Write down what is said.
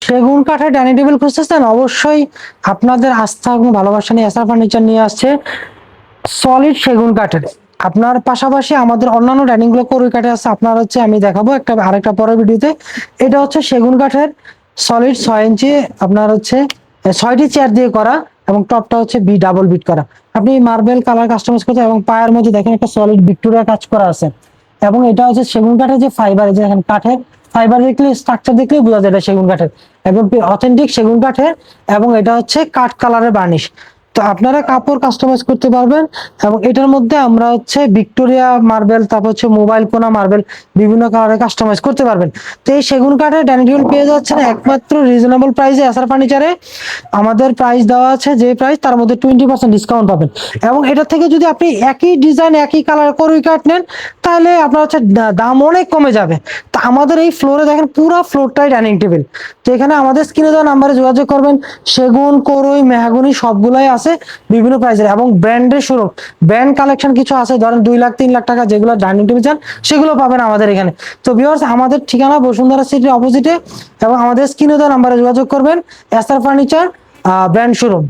সেগুন কাঠের dining table খুঁজতেছেন? অবশ্যই আপনাদের আস্থা এবং ভালোবাসা নিয়ে এসআর ফার্নিচার নিয়ে আসছে সলিড সেগুন কাঠের। আপনার পাশাপাশি আমাদের অন্যান্য ডাইনিং গুলো করুই কাঠের আছে, আপনার হচ্ছে আমি দেখাবো আরেকটা পরের ভিডিওতে। এটা হচ্ছে সেগুন কাঠের সলিড 6 ইঞ্চি, আপনার হচ্ছে 6টি চেয়ার দিয়ে করা এবং টপটা হচ্ছে ডাবল বিট করা। আপনি মার্বেল কালার কাস্টমাইজ করতে এবং পায়ের মধ্যে দেখেন একটা সলিড ভিক্টোরিয়া কাজ করা আছে। এবং এটা হচ্ছে সেগুন কাঠের যে ফাইবার, যে দেখেন কাঠের ফাইবার দেখলে স্ট্রাকচার দেখলেই বোঝা যায় এটা সেগুন কাঠের, এবং অথেন্টিক সেগুন কাঠের। এবং এটা হচ্ছে কাঠ কালারের বার্নিশ। তো আপনারা কাপড় কাস্টমাইজ করতে পারবেন। এবং এটার মধ্যে আমরা হচ্ছে ভিক্টোরিয়া মার্বেল, তারপর হচ্ছে মোবাইল কোনা মার্বেল বিভিন্ন কালারে কাস্টমাইজ করতে পারবেন। তো এই সেগুন কাঠের ডাইনিং টেবিল পেয়ে যাচ্ছেন একমাত্র রিজনেবল প্রাইসে এসআর ফার্নিচারে। আমাদের প্রাইস দেওয়া আছে যে প্রাইস, তার মধ্যে 20% ডিসকাউন্ট পাবেন। এবং এটা থেকে যদি আপনি একই ডিজাইন একই কালার করুই কাঠ নেন, তাহলে আপনার হচ্ছে দাম অনেক কমে যাবে। তা আমাদের এই ফ্লোরে দেখেন পুরো ফ্লোরটাই ডাইনিং টেবিল। তো এখানে আমাদের স্ক্রিনে দেওয়া নাম্বারে যোগাযোগ করবেন। সেগুন, করই, মেহগনি সবগুলাই আছে বিভিন্ন প্রাইসের, এবং ব্র্যান্ডের শোরুম, ব্র্যান্ড কালেকশন কিছু আছে, ধরেন 2 লাখ 3 লাখ টাকা যেগুলো ডাইনিং টেবিল চান সেগুলো পাবেন আমাদের এখানে। তো ভিউয়ার্স, আমাদের ঠিকানা বসুন্ধরা সিটির অপোজিটে, এবং আমাদের স্ক্রিনে দেওয়া নাম্বারে যোগাযোগ করবেন। SR furniture brand showroom.